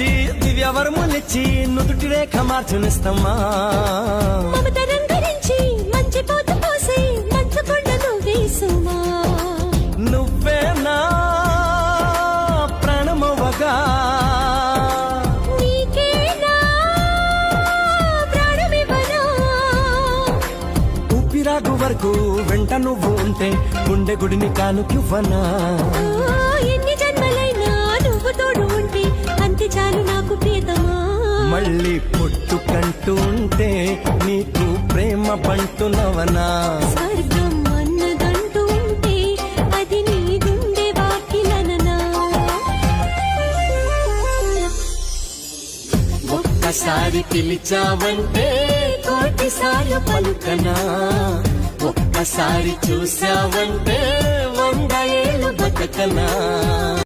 వచ్చి దివ్యవరములిచ్చి నుదుటి రేఖ మార్చునిస్తమ్మా మమతరం గురించి మంచి పోత పోసి మంచు కొండను వేసుమా నువ్వేనా ప్రాణమవగా నీకేనా ప్రాణమివ్వనా ఊపిరాగు వరకు వెంట నువ్వు ఉంటే గుండె గుడిని కానుకివ్వనా ఎన్ని జన్మలైనా నువ్వు తోడు ఉంటే అంతే చాలు నాకు ప్రియతమా మళ్ళీ పుట్టుకంటూ ఉంటే నీకు ప్రేమ పంటునవనా స్వర్గం అన్నదంటూ ఉంటే అది నీ గుండె వాకిలననా ఒక్కసారి పిలిచావంటే కోటిసార్లు పలుకనా ఒక్కసారి చూసావంటే 100 ఏళ్ళు బతకనా